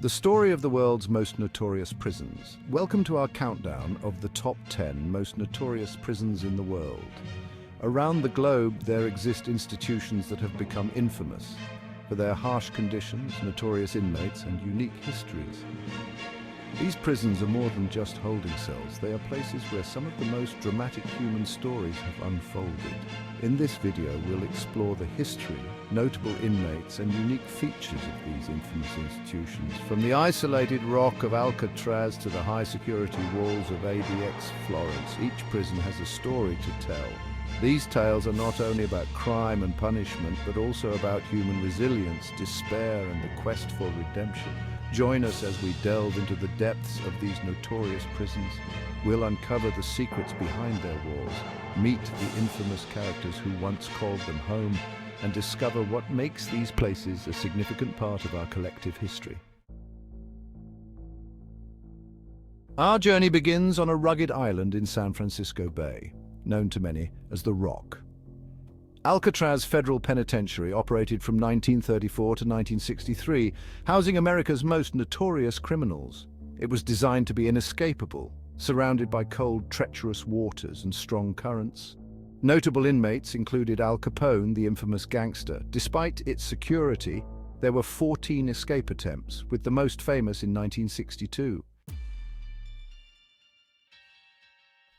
The story of the world's most notorious prisons. Welcome to our countdown of the top 10 most notorious prisons in the world. Around the globe, there exist institutions that have become infamous for their harsh conditions, notorious inmates, and unique histories. These prisons are more than just holding cells. They are places where some of the most dramatic human stories have unfolded. In this video, we'll explore the history, notable inmates, and unique features of these infamous institutions. From the isolated rock of Alcatraz to the high-security walls of ADX Florence, each prison has a story to tell. These tales are not only about crime and punishment, but also about human resilience, despair, and the quest for redemption. Join us as we delve into the depths of these notorious prisons. We'll uncover the secrets behind their walls, meet the infamous characters who once called them home, and discover what makes these places a significant part of our collective history. Our journey begins on a rugged island in San Francisco Bay, known to many as the Rock. Alcatraz Federal Penitentiary operated from 1934 to 1963, housing America's most notorious criminals. It was designed to be inescapable, surrounded by cold, treacherous waters and strong currents. Notable inmates included Al Capone, the infamous gangster. Despite its security, there were 14 escape attempts, with the most famous in 1962.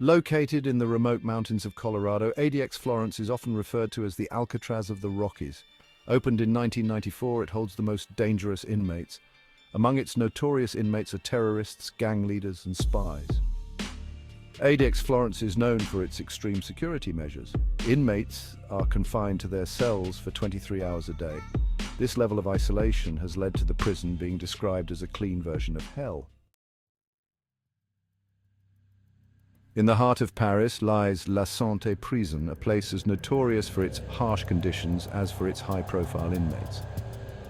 Located in the remote mountains of Colorado, ADX Florence is often referred to as the Alcatraz of the Rockies. Opened in 1994, it holds the most dangerous inmates. Among its notorious inmates are terrorists, gang leaders, and spies. ADX Florence is known for its extreme security measures. Inmates are confined to their cells for 23 hours a day. This level of isolation has led to the prison being described as a clean version of hell. In the heart of Paris lies La Sante prison, a place as notorious for its harsh conditions as for its high-profile inmates.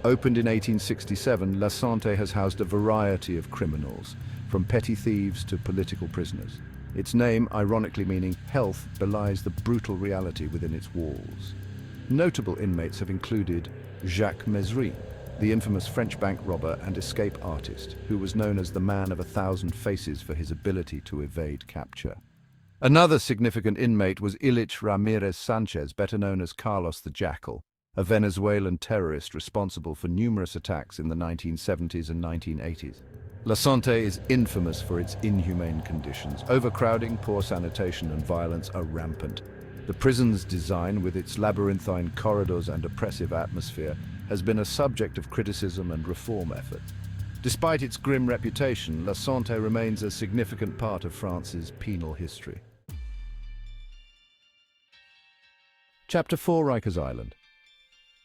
Opened in 1867, La Sante has housed a variety of criminals, from petty thieves to political prisoners. Its name, ironically meaning health, belies the brutal reality within its walls. Notable inmates have included Jacques Mesri, the infamous French bank robber and escape artist, who was known as the Man of 1,000 Faces for his ability to evade capture. Another significant inmate was Ilich Ramirez Sanchez, better known as Carlos the Jackal, a Venezuelan terrorist responsible for numerous attacks in the 1970s and 1980s. La Sante is infamous for its inhumane conditions. Overcrowding, poor sanitation, and violence are rampant. The prison's design, with its labyrinthine corridors and oppressive atmosphere, has been a subject of criticism and reform efforts. Despite its grim reputation, La Sante remains a significant part of France's penal history. Chapter 4: Rikers Island.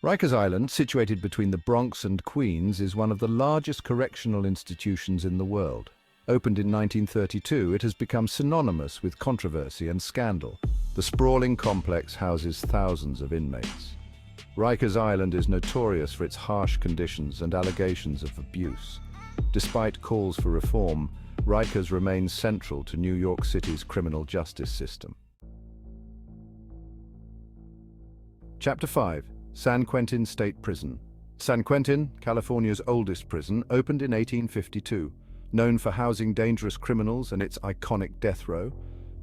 Rikers Island, situated between the Bronx and Queens, is one of the largest correctional institutions in the world. Opened in 1932, it has become synonymous with controversy and scandal. The sprawling complex houses thousands of inmates. Rikers Island is notorious for its harsh conditions and allegations of abuse. Despite calls for reform, Rikers remains central to New York City's criminal justice system. Chapter 5: San Quentin State Prison. San Quentin, California's oldest prison, opened in 1852. Known for housing dangerous criminals and its iconic death row,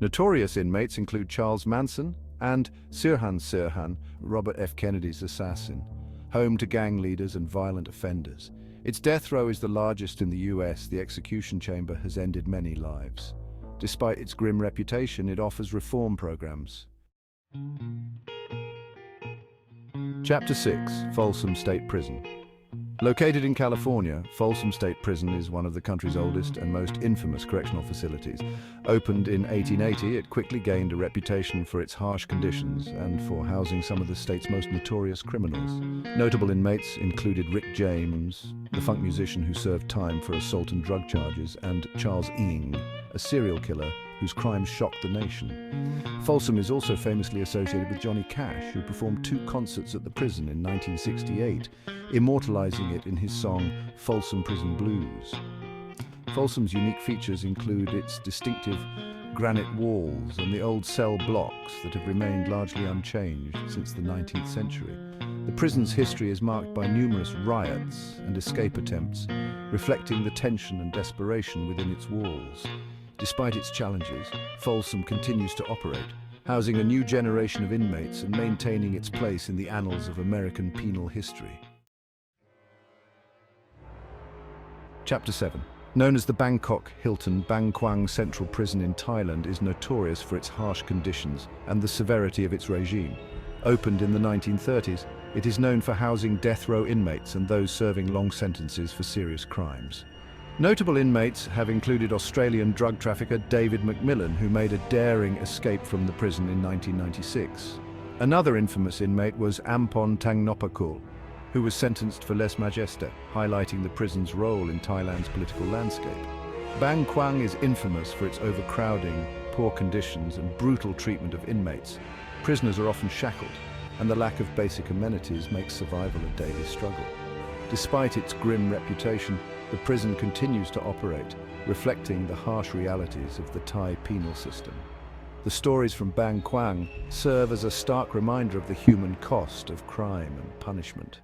notorious inmates include Charles Manson and Sirhan, Robert F. Kennedy's assassin, home to gang leaders and violent offenders. Its death row is the largest in the US. The execution chamber has ended many lives. Despite its grim reputation, it offers reform programs. Chapter 6: Folsom State Prison. Located in California, Folsom State Prison is one of the country's oldest and most infamous correctional facilities. Opened in 1880, it quickly gained a reputation for its harsh conditions and for housing some of the state's most notorious criminals. Notable inmates included Rick James, the funk musician who served time for assault and drug charges, and Charles Ng, a serial killer whose crimes shocked the nation. Folsom is also famously associated with Johnny Cash, who performed 2 concerts at the prison in 1968, immortalizing it in his song Folsom Prison Blues. Folsom's unique features include its distinctive granite walls and the old cell blocks that have remained largely unchanged since the 19th century. The prison's history is marked by numerous riots and escape attempts, reflecting the tension and desperation within its walls. Despite its challenges, Folsom continues to operate, housing a new generation of inmates and maintaining its place in the annals of American penal history. Chapter 7. Known as the Bangkok Hilton, Bang Kwang Central Prison in Thailand is notorious for its harsh conditions and the severity of its regime. Opened in the 1930s, it is known for housing death row inmates and those serving long sentences for serious crimes. Notable inmates have included Australian drug trafficker David Macmillan, who made a daring escape from the prison in 1996. Another infamous inmate was Ampon Tangnopakul, who was sentenced for lèse majesté, highlighting the prison's role in Thailand's political landscape. Bang Kwang is infamous for its overcrowding, poor conditions, and brutal treatment of inmates. Prisoners are often shackled, and the lack of basic amenities makes survival a daily struggle. Despite its grim reputation, the prison continues to operate, reflecting the harsh realities of the Thai penal system. The stories from Bang Kwang serve as a stark reminder of the human cost of crime and punishment.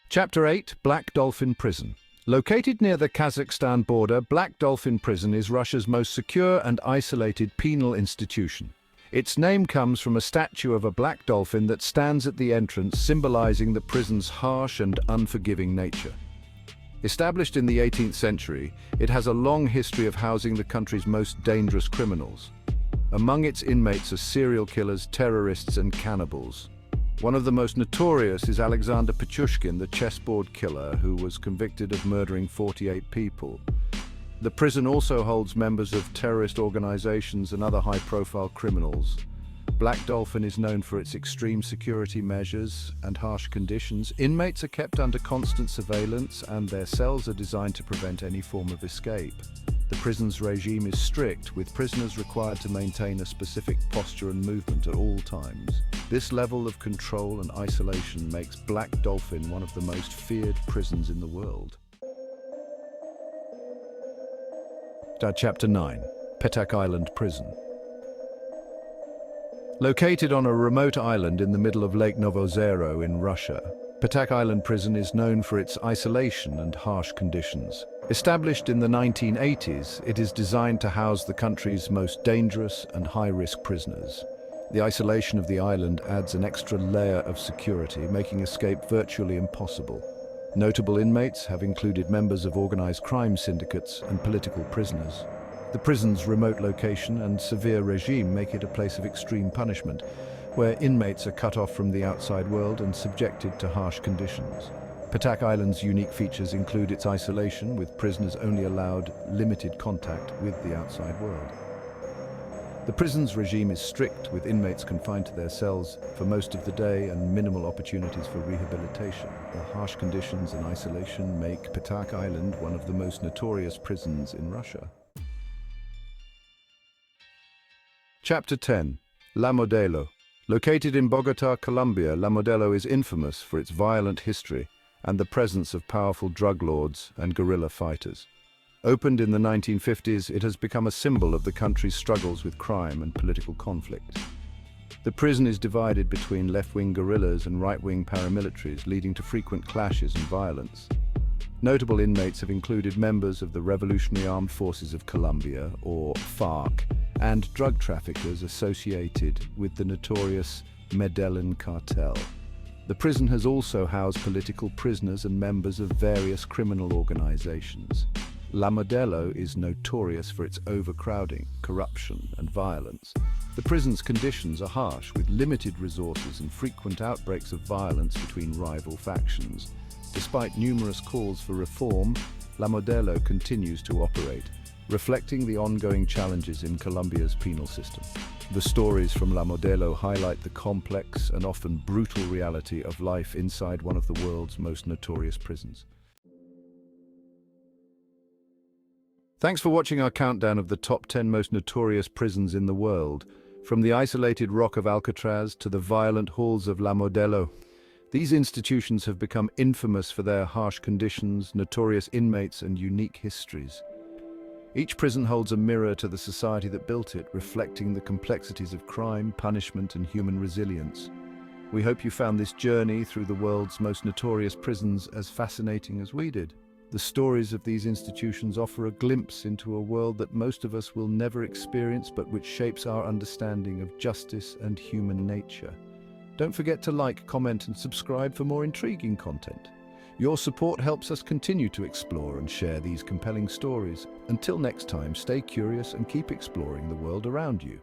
Chapter 8. Black Dolphin Prison. Located near the Kazakhstan border, Black Dolphin Prison is Russia's most secure and isolated penal institution. Its name comes from a statue of a black dolphin that stands at the entrance, symbolizing the prison's harsh and unforgiving nature. Established in the 18th century, it has a long history of housing the country's most dangerous criminals. Among its inmates are serial killers, terrorists, and cannibals. One of the most notorious is Alexander Pichushkin, the chessboard killer who was convicted of murdering 48 people. The prison also holds members of terrorist organizations and other high-profile criminals. Black Dolphin is known for its extreme security measures and harsh conditions. Inmates are kept under constant surveillance, and their cells are designed to prevent any form of escape. The prison's regime is strict, with prisoners required to maintain a specific posture and movement at all times. This level of control and isolation makes Black Dolphin one of the most feared prisons in the world. Chapter 9. Petak Island Prison. Located on a remote island in the middle of Lake Novozero in Russia, Petak Island Prison is known for its isolation and harsh conditions. Established in the 1980s, it is designed to house the country's most dangerous and high-risk prisoners. The isolation of the island adds an extra layer of security, making escape virtually impossible. Notable inmates have included members of organized crime syndicates and political prisoners. The prison's remote location and severe regime make it a place of extreme punishment, where inmates are cut off from the outside world and subjected to harsh conditions. Petak Island's unique features include its isolation, with prisoners only allowed limited contact with the outside world. The prison's regime is strict, with inmates confined to their cells for most of the day and minimal opportunities for rehabilitation. The harsh conditions and isolation make Petak Island one of the most notorious prisons in Russia. Chapter 10. La Modelo. Located in Bogotá, Colombia, La Modelo is infamous for its violent history and the presence of powerful drug lords and guerrilla fighters. Opened in the 1950s, it has become a symbol of the country's struggles with crime and political conflict. The prison is divided between left-wing guerrillas and right-wing paramilitaries, leading to frequent clashes and violence. Notable inmates have included members of the Revolutionary Armed Forces of Colombia, or FARC, and drug traffickers associated with the notorious Medellin cartel. The prison has also housed political prisoners and members of various criminal organizations. La Modelo is notorious for its overcrowding, corruption, and violence. The prison's conditions are harsh, with limited resources and frequent outbreaks of violence between rival factions. Despite numerous calls for reform, La Modelo continues to operate, reflecting the ongoing challenges in Colombia's penal system. The stories from La Modelo highlight the complex and often brutal reality of life inside one of the world's most notorious prisons. Thanks for watching our countdown of the top 10 most notorious prisons in the world. From the isolated rock of Alcatraz to the violent halls of La Modelo, these institutions have become infamous for their harsh conditions, notorious inmates, and unique histories. Each prison holds a mirror to the society that built it, reflecting the complexities of crime, punishment, and human resilience. We hope you found this journey through the world's most notorious prisons as fascinating as we did. The stories of these institutions offer a glimpse into a world that most of us will never experience, but which shapes our understanding of justice and human nature. Don't forget to like, comment, and subscribe for more intriguing content. Your support helps us continue to explore and share these compelling stories. Until next time, stay curious and keep exploring the world around you.